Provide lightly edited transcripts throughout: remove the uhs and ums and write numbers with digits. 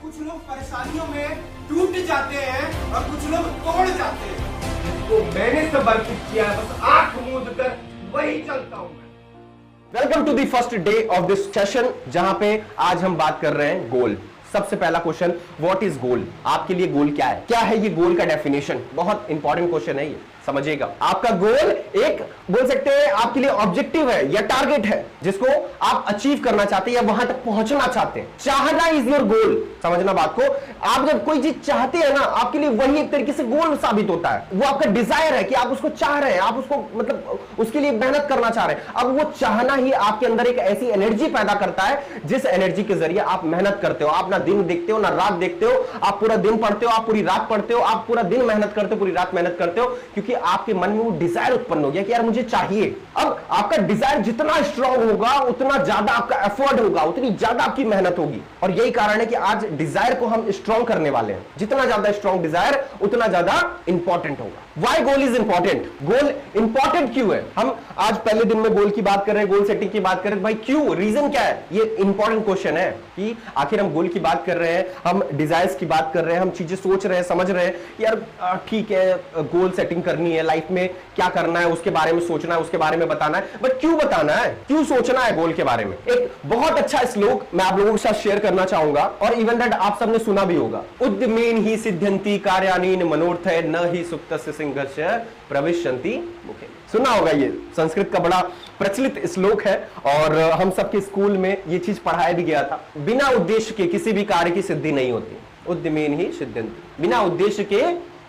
कुछ लोग परेशानियों में टूट जाते हैं और कुछ लोग तोड़ जाते हैं। तो मैंने सबक किया है, बस आंख मूंद कर वही चलता हूं मैं। Welcome to the first day of this session, जहां पे आज हम बात कर रहे हैं गोल। सबसे पहला क्वेश्चन, व्हाट इज गोल? आपके लिए गोल क्या है? क्या है ये गोल का डेफिनेशन? बहुत इंपॉर्टेंट क्वेश्चन है ये, समझिएगा। आपका गोल एक बोल सकते हैं आपके लिए ऑब्जेक्टिव है या टारगेट है जिसको आप अचीव करना चाहते हैं या वहां तक पहुंचना चाहते हैं। चाहना इज योर गोल। समझना बात को। आप जब कोई चीज चाहते हैं ना, आपके लिए वही एक तरीके से गोल साबित होता है। वो आपका डिजायर है कि आप उसको चाह रहे हैं, आप उसको मतलब उसके लिए मेहनत करना चाह रहे हैं। अब वो चाहना ही आपके अंदर एक ऐसी एनर्जी पैदा करता है जिस एनर्जी के जरिए आप मेहनत करते हो। आप ना दिन देखते हो ना रात देखते हो, आप पूरा दिन पढ़ते हो, आप पूरी रात पढ़ते हो, आप पूरा दिन मेहनत करते हो, पूरी रात मेहनत करते हो, क्योंकि आपके मन में वो डिजायर उत्पन्न हो गया कि यार मुझे चाहिए। अब आपका डिजायर जितना स्ट्रांग होगा उतना ज्यादा आपका एफर्ट होगा, उतनी ज्यादा आपकी मेहनत होगी। और यही कारण है कि आज डिजायर को हम स्ट्रांग करने वाले हैं। जितना ज्यादा स्ट्रांग डिजायर उतना ज्यादा इंपॉर्टेंट होगा। Why goal is important? Goal important क्यों है? हम आज पहले दिन में गोल की बात कर रहे हैं, गोल सेटिंग की बात कर रहे हैं। भाई क्यों? रीजन क्या है? ये इंपॉर्टेंट क्वेश्चन है कि आखिर हम गोल की बात कर रहे हैं, हम डिजायर्स की बात कर रहे हैं, हम चीजें सोच रहे हैं, समझ रहे हैं कि यार ठीक है गोल सेटिंग करनी है, लाइफ में क्या करना है उसके बारे में सोचना है, उसके बारे में बताना है। बट क्यों बताना है, क्यों सोचना है गोल के बारे में? एक बहुत अच्छा श्लोक मैं आप लोगों के साथ शेयर करना चाहूंगा और इवन दैट आप सबने सुना भी होगा। उद्यमेन ही सिद्ध्यन्ति कार्याणि मनोरथै न ही सुप्तस्य सिंहस्य प्रविशन्ति मुखे। सुना होगा, ये संस्कृत का बड़ा प्रचलित श्लोक है और हम सबके स्कूल में ये चीज पढ़ाया भी गया था। बिना उद्देश्य के किसी भी कार्य की सिद्धि नहीं होती। उद्यमेन ही सिद्ध्यन्ति, बिना उद्देश्य के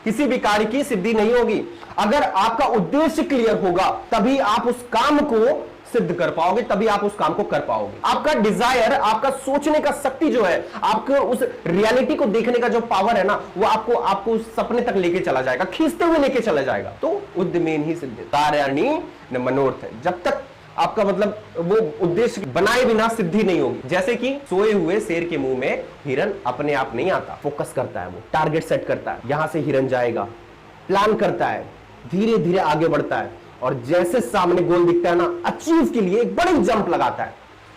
किसी भी कार्य की सिद्धि नहीं होगी। अगर आपका उद्देश्य क्लियर होगा तभी आप उस काम को सिद्ध कर पाओगे, तभी आप उस काम को कर पाओगे। आपका डिजायर, आपका सोचने का शक्ति जो है, आपको उस रियलिटी को देखने का जो पावर है ना, वो आपको उस सपने तक लेके चला जाएगा, खींचते हुए लेके चला जाएगा। तो उद्यमेन ही सिद्धि कार्याणि न मनोरथ है। जब तक आपका मतलब वो उद्देश्य बनाए बिना सिद्धि नहीं होगी। जैसे कि सोए हुए शेर के मुंह में हिरन अपने आप नहीं आता। फोकस करता है, वो टारगेट सेट करता है, यहां से हिरन जाएगा, प्लान करता है, धीरे धीरे आगे बढ़ता है और जैसे सामने गोल दिखता है ना, अचीव के लिए एक बड़ी जंप लगाता है,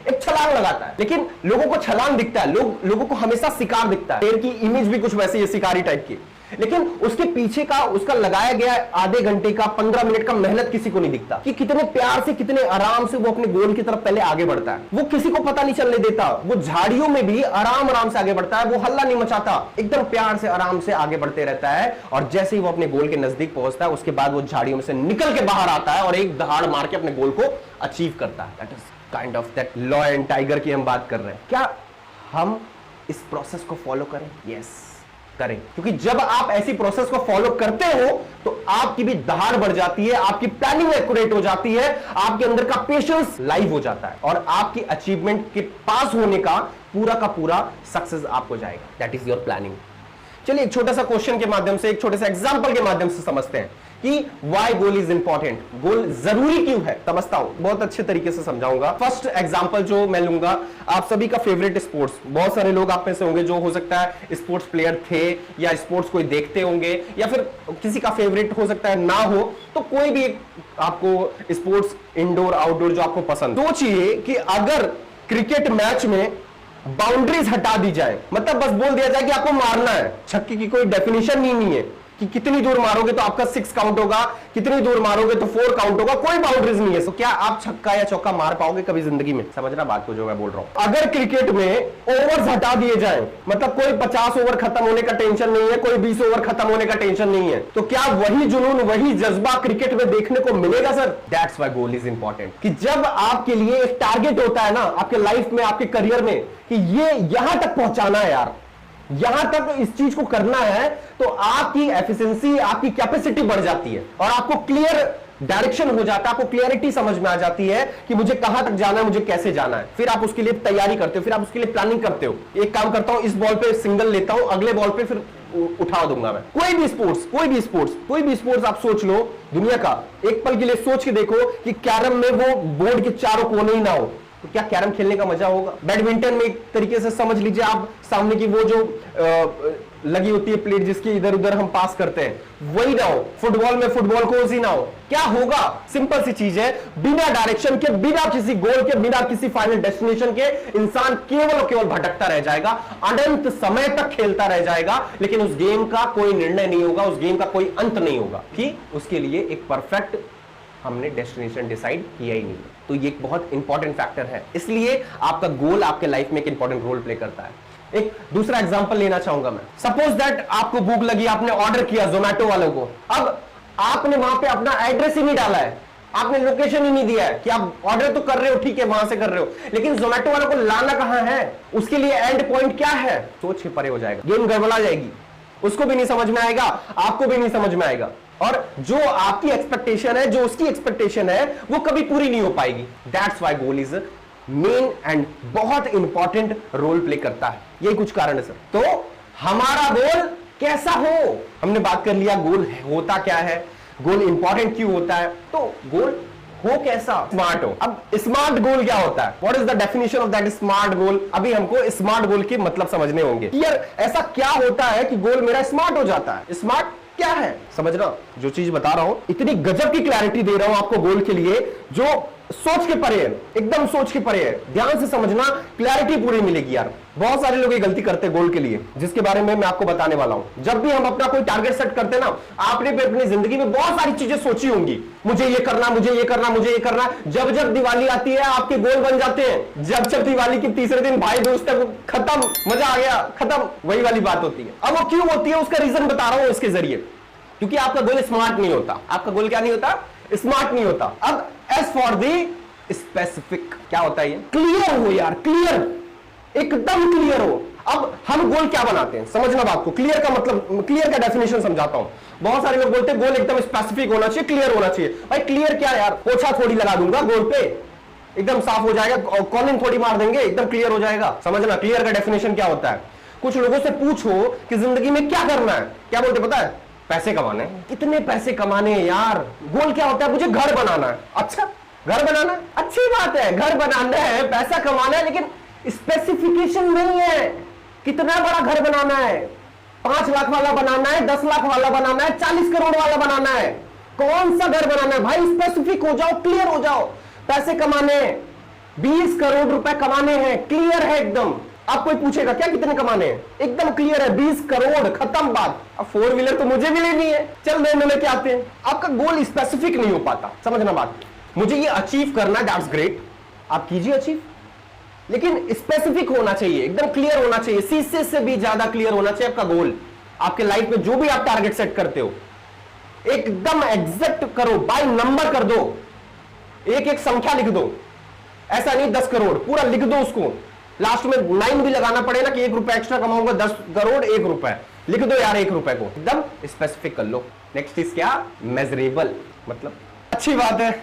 एक छलांग लगाता है। लेकिन लोगों को छलांग दिखता है, लोगों को हमेशा शिकार दिखता है। शेर की इमेज भी कुछ वैसी है, शिकारी टाइप की। लेकिन उसके पीछे का उसका लगाया गया आधे घंटे का 15 मिनट का मेहनत किसी को नहीं दिखता कि कितने प्यार से कितने आराम से वो अपने गोल की तरफ पहले आगे बढ़ता है। वो किसी को पता नहीं चलने देता। वो झाड़ियों में भी आराम आराम से आगे बढ़ता है, वो हल्ला नहीं मचाता, एकदम प्यार से आराम से आगे बढ़ते रहता है। और जैसे ही वो अपने गोल के नजदीक पहुंचता है, उसके बाद वो झाड़ियों में से निकल के बाहर आता है और एक दहाड़ मार के अपने गोल को अचीव करता है। That is kind of that law and tiger की हम बात कर रहे हैं। क्या हम इस प्रोसेस को फॉलो करें? यस करें, क्योंकि जब आप ऐसी प्रोसेस को फॉलो करते हो तो आपकी भी दहाड़ बढ़ जाती है, आपकी प्लानिंग एक्यूरेट हो जाती है, आपके अंदर का पेशेंस लाइव हो जाता है और आपकी अचीवमेंट के पास होने का पूरा सक्सेस आपको जाएगा। That is your planning. चलिए एक छोटा सा क्वेश्चन के माध्यम से, एक छोटे से एग्जांपल के माध्यम से समझते हैं कि व्हाई गोल इज इंपॉर्टेंट। गोल जरूरी क्यों है, समझता हूं, बहुत अच्छे तरीके से समझाऊंगा। फर्स्ट एग्जांपल जो मैं लूंगा, आप सभी का फेवरेट स्पोर्ट्स। बहुत सारे लोग आप में से होंगे जो हो सकता है स्पोर्ट्स प्लेयर थे या स्पोर्ट्स कोई देखते होंगे या फिर किसी का फेवरेट हो सकता है ना हो, तो कोई भी आपको स्पोर्ट्स इंडोर आउटडोर जो आपको पसंद। सोचिए कि अगर क्रिकेट मैच में बाउंड्रीज हटा दी जाए, मतलब बस बोल दिया जाए कि आपको मारना है, छक्के की कोई डेफिनेशन ही नहीं है कि कितनी दूर मारोगे तो आपका 6 काउंट होगा, कितनी दूर मारोगे तो 4 काउंट होगा, कोई बाउंड्रीज नहीं है। तो क्या आप छक्का या चौका मार पाओगे कभी जिंदगी में? समझना बात को जो मैं बोल रहा हूं। अगर क्रिकेट में ओवर्स हटा दिए जाए, मतलब कोई 50 ओवर खत्म होने का टेंशन नहीं है, कोई 20 ओवर खत्म होने का टेंशन नहीं है, तो क्या वही जुनून, वही जज्बा क्रिकेट में देखने को मिलेगा sir? That's why goal is important. कि जब आपके लिए एक टारगेट होता है ना आपके लाइफ में, आपके करियर में, कि ये यहां तक पहुंचाना है यार, यहां तक इस चीज को करना है, तो आपकी एफिशिएंसी, आपकी कैपेसिटी बढ़ जाती है और आपको क्लियर डायरेक्शन हो जाता है, आपको क्लियरिटी समझ में आ जाती है कि मुझे कहां तक जाना है, मुझे कैसे जाना है। फिर आप उसके लिए तैयारी करते हो, फिर आप उसके लिए प्लानिंग करते हो। एक काम करता हूं, इस बॉल पे सिंगल लेता हूं, अगले बॉल पे फिर उठा दूंगा मैं। कोई भी स्पोर्ट्स आप सोच लो दुनिया का, एक पल के लिए सोच के देखो कि कैरम में वो बोर्ड के चारों कोने ही ना हो, तो क्या कैरम खेलने का मजा होगा? बैडमिंटन में एक तरीके से समझ लीजिए आप, सामने की वो जो लगी होती है प्लेट जिसकी इधर उधर हम पास करते हैं, वही ना हो। फुटबॉल में फुटबॉल कोर्स ही ना हो, क्या होगा? सिंपल सी चीज है, बिना डायरेक्शन के, बिना किसी गोल के, बिना किसी फाइनल डेस्टिनेशन के इंसान केवल और केवल भटकता रह जाएगा, अनंत समय तक खेलता रह जाएगा, लेकिन उस गेम का कोई निर्णय नहीं होगा, उस गेम का कोई अंत नहीं होगा कि उसके लिए एक परफेक्ट हमने डेस्टिनेशन डिसाइड किया ही नहीं। तो ये एक बहुत इंपॉर्टेंट फैक्टर है, इसलिए आपका गोल आपके लाइफ में एक इंपॉर्टेंट रोल प्ले करता है। एक दूसरा एग्जांपल लेना चाहूंगा मैं। सपोज दैट आपको भूख लगी, आपने ऑर्डर किया जोमैटो वालों को, अब आपने वहां पे अपना एड्रेस ही नहीं डाला है, आपने लोकेशन ही नहीं दिया है कि आप ऑर्डर तो कर रहे हो, ठीक है वहां से कर रहे हो, लेकिन जोमैटो वालों को लाना कहां है, उसके लिए एंड पॉइंट क्या है, सोच के परे हो जाएगा, गेम गड़बड़ा जाएगी, उसको भी नहीं समझ में आएगा, आपको भी नहीं समझ में आएगा, और जो आपकी एक्सपेक्टेशन है, जो उसकी एक्सपेक्टेशन है, वो कभी पूरी नहीं हो पाएगी। That's why goal is main and बहुत इंपॉर्टेंट रोल प्ले करता है। यही कुछ कारण है सर। तो हमारा गोल कैसा हो, हमने बात कर लिया गोल होता क्या है, गोल इंपॉर्टेंट क्यों होता है, तो गोल हो कैसा, स्मार्ट हो। अब स्मार्ट गोल क्या होता है, what is the definition of that smart गोल? अभी हमको स्मार्ट गोल के मतलब समझने होंगे। यार ऐसा क्या होता है कि गोल मेरा स्मार्ट हो जाता है? स्मार्ट क्या है समझना, जो चीज बता रहा हूं इतनी गजब की क्लैरिटी दे रहा हूं आपको गोल के लिए, जो सोच के परे है, एकदम सोच के परे है, ध्यान से समझना, क्लैरिटी पूरी मिलेगी यार। बहुत सारे लोग ये गलती करते हैं गोल के लिए, जिसके बारे में मैं आपको बताने वाला हूं। जब भी हम अपना कोई टारगेट सेट करते हैं ना, आपने भी अपनी जिंदगी में बहुत सारी चीजें सोची होंगी, मुझे ये करना, मुझे ये करना, मुझे ये करना। जब जब दिवाली आती है आपके गोल बन जाते हैं, जब जब दिवाली के तीसरे दिन भाई दोस्त तक खत्म, मजा आ गया, खत्म, वही वाली बात होती है। अब वो क्यों होती है उसका रीजन बता रहा हूं इसके जरिए, क्योंकि आपका गोल स्मार्ट नहीं होता। आपका गोल क्या नहीं होता? स्मार्ट नहीं होता। अब एज फॉर दी स्पेसिफिक, क्या होता है ये? क्लियर हो यार, क्लियर, एकदम क्लियर हो। अब हम गोल क्या बनाते हैं, समझना बात को। क्लियर का मतलब, क्लियर का डेफिनेशन समझाता हूं। बहुत सारे लोग बोलते हैं गोल एकदम स्पेसिफिक होना चाहिए, क्लियर होना चाहिए। भाई क्लियर क्या यार, पोछा थोड़ी लगा दूंगा गोल पे, एकदम साफ हो जाएगा, कॉलिंग थोड़ी मार देंगे, एकदम क्लियर हो जाएगा। समझना क्लियर का डेफिनेशन क्या होता है। कुछ लोगों से पूछो कि जिंदगी में क्या करना है, क्या बोलते पता है? पैसे कमाने। कितने पैसे कमाने हैं यार? गोल क्या होता है? मुझे घर बनाना है। अच्छा घर बनाना, अच्छी बात है, घर बनाना है, पैसा कमाना है, लेकिन स्पेसिफिकेशन नहीं है। कितना बड़ा घर बनाना है? 5 लाख वाला बनाना है, 10 लाख वाला बनाना है, 40 करोड़ वाला बनाना है? कौन सा घर बनाना है भाई? स्पेसिफिक हो जाओ, क्लियर हो जाओ। पैसे कमाने 20 करोड़ रुपए कमाने हैं, क्लियर है एकदम। आप कोई पूछेगा क्या कितने कमाने हैं, एकदम क्लियर है, 20 करोड़, खत्म बात। अब 4 व्हीलर तो मुझे भी लेनी है, चल नए लेके आते हैं। आपका गोल स्पेसिफिक नहीं हो पाता, समझना बात। मुझे ये अचीव करना है, दैट्स ग्रेट, आप कीजिए अचीव, लेकिन स्पेसिफिक होना चाहिए, एकदम क्लियर होना चाहिए, शीशे से भी ज्यादा क्लियर होना चाहिए आपका गोल। आपके लाइफ में जो भी आप टारगेट सेट करते हो, एकदम एग्जैक्ट करो, बाय नंबर कर दो, एक एक संख्या लिख दो। ऐसा नहीं 10 करोड़ पूरा लिख दो, उसको लास्ट में 9 भी लगाना पड़े ना कि 1 रुपया एक्स्ट्रा कमाऊंगा, 10 करोड़ 1 रुपया लिख दो यार, 1 रुपए को एकदम स्पेसिफिक कर लो। नेक्स्ट इज क्या? मेजरेबल। मतलब अच्छी बात है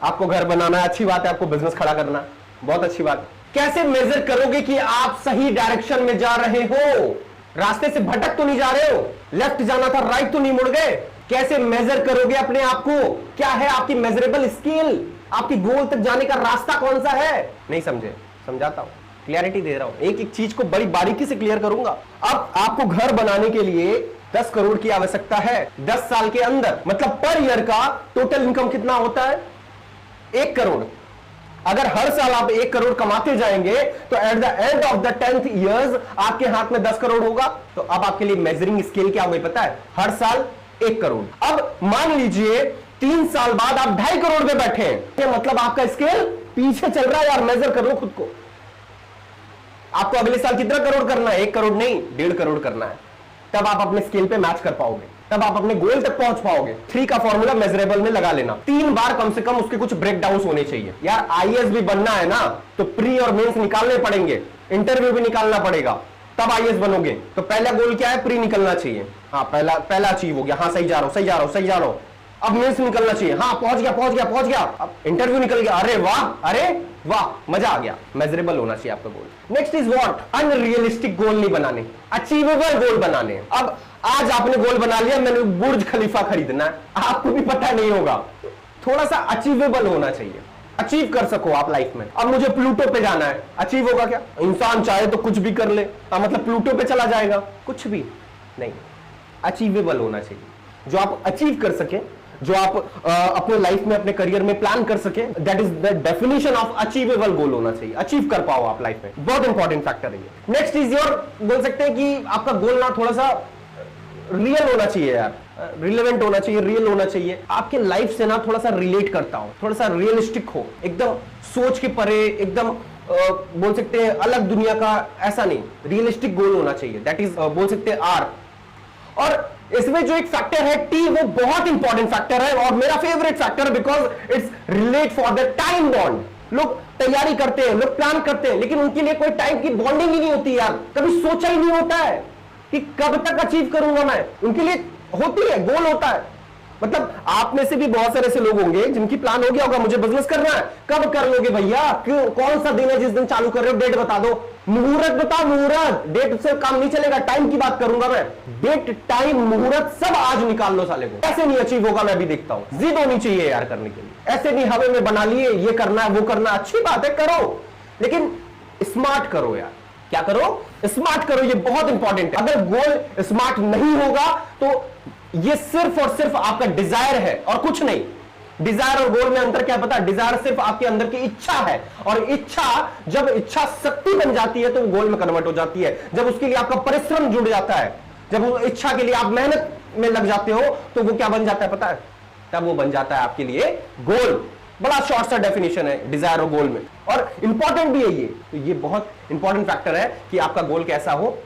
आपको घर बनाना है, अच्छी बात है आपको बिजनेस खड़ा करना, बहुत अच्छी बात। कैसे मेजर करोगे कि आप सही डायरेक्शन में जा रहे हो? रास्ते से भटक तो नहीं जा रहे हो, लेफ्ट जाना था राइट तो नहीं मुड़ गए? कैसे मेजर करोगे अपने आप को? क्या है आपकी मेजरेबल स्केल? आपकी गोल तक जाने का रास्ता कौन सा है? नहीं समझे, समझाता हूं, क्लियरिटी दे रहा हूं, एक एक चीज को बड़ी बारीकी से क्लियर करूंगा। अब आपको घर बनाने के लिए 10 करोड़ की आवश्यकता है 10 साल के अंदर, मतलब पर ईयर का टोटल इनकम कितना होता है? 1 करोड़। अगर हर साल आप 1 करोड़ कमाते जाएंगे तो at the end of the 10th years आपके हाथ में 10 करोड़ होगा। तो अब आपके लिए मेजरिंग स्केल क्या होगी पता है? हर साल 1 करोड़। अब मान लीजिए 3 साल बाद आप 2.5 करोड़ पे बैठे हैं, मतलब आपका स्केल पीछे चल रहा है यार, मेजर कर लो खुद को। आपको अगले साल कितना करोड़ करना है? 1 करोड़ नहीं, 1.5 करोड़ करना है। तब आप अपने स्केल पे मैच कर पाओगे, तब आप अपने गोल तक पहुंच पाओगे। 3 का फॉर्मूला मेजरेबल में लगा लेना, 3 बार कम से कम उसके कुछ ब्रेकडाउन होने चाहिए। यार आईएएस भी बनना है ना, तो प्री और मेंस निकालने पड़ेंगे, इंटरव्यू भी निकालना पड़ेगा, तब आईएएस बनोगे। तो पहला गोल क्या है? प्री निकलना चाहिए। हाँ पहला अचीव हो गया, हाँ सही जा रहा हूं। अब मेंस निकलना चाहिए, हाँ पहुंच गया। अब इंटरव्यू निकल गया, अरे वाह, मजा आ गया। मेजरेबल होना चाहिए आपका goal. Next is what? Unrealistic goal नहीं बनाने, अचीवेबल गोल बनाने। अब आज आपने गोल बना लिया, मैंने बुर्ज खलीफा खरीदना है, आपको भी पता नहीं होगा, थोड़ा सा अचीवेबल होना चाहिए। अचीव कर सको आप लाइफ में। अब मुझे प्लूटो पे जाना है, अचीव होगा क्या? इंसान चाहे तो कुछ भी कर ले, मतलब प्लूटो पे चला जाएगा? कुछ भी नहीं। अचीवेबल होना चाहिए, जो आप अचीव कर सके, जो आप अपने लाइफ में, अपने करियर में प्लान कर सके, that is the definition of achievable गोल होना चाहिए। अचीव कर पाओ आप लाइफ में, बहुत इंपॉर्टेंट फैक्टर है ये। नेक्स्ट इज योर, बोल सकते हैं कि आपका गोल ना थोड़ा सा रियल होना चाहिए यार, रिलेवेंट होना चाहिए, रियल होना चाहिए, आपके लाइफ से ना थोड़ा सा रिलेट करता हो, थोड़ा सा रियलिस्टिक हो, एकदम सोच के परे, एकदम बोल सकते हैं अलग दुनिया का, ऐसा नहीं। रियलिस्टिक गोल होना चाहिए, दैट इज बोल सकते हैं आर। और इसमें जो एक फैक्टर है टी, वो बहुत इंपॉर्टेंट फैक्टर है और मेरा favourite factor, because it's relate for the time bound. लोग तैयारी करते हैं, लोग प्लान करते हैं, लेकिन उनके लिए कोई टाइम की बॉन्डिंग ही नहीं होती यार, कभी सोचा ही नहीं होता है कि कब तक अचीव करूंगा मैं। उनके लिए होती है, गोल होता है। मतलब आप में से भी बहुत सारे ऐसे लोग होंगे जिनकी प्लान हो गया होगा, मुझे बिजनेस करना है। कब कर लोगे भैया? क्यों, कौन सा दिन है जिस दिन चालू कर रहे हो? डेट बता दो, मुहूर्त बताओ, मुहूर्त। डेट से काम नहीं चलेगा, टाइम की बात करूंगा मैं। डेट, टाइम, मुहूर्त सब आज निकाल लो साले को। ऐसे नहीं अचीव होगा, मैं भी देखता हूं। जिद होनी चाहिए यार करने के लिए, ऐसे नहीं हवा में बना लिए, ये करना है वो करना, अच्छी बात है करो, लेकिन स्मार्ट करो यार। क्या करो? स्मार्ट करो, ये बहुत इंपॉर्टेंट है। अगर गोल स्मार्ट नहीं होगा तो ये सिर्फ और सिर्फ आपका डिजायर है और कुछ नहीं। डिजायर और गोल में अंतर क्या पता? डिजायर सिर्फ आपके अंदर की इच्छा है, और इच्छा जब इच्छा शक्ति बन जाती है तो वो गोल में कन्वर्ट हो जाती है। जब उसके लिए आपका परिश्रम जुड़ जाता है, जब वो इच्छा के लिए आप मेहनत में लग जाते हो, तो वो क्या बन जाता है पता है? तब वो बन जाता है आपके लिए गोल। बड़ा शॉर्ट सा डेफिनेशन है डिजायर और गोल में, और इंपॉर्टेंट भी है ये। तो ये बहुत इंपॉर्टेंट फैक्टर है कि आपका गोल कैसा हो।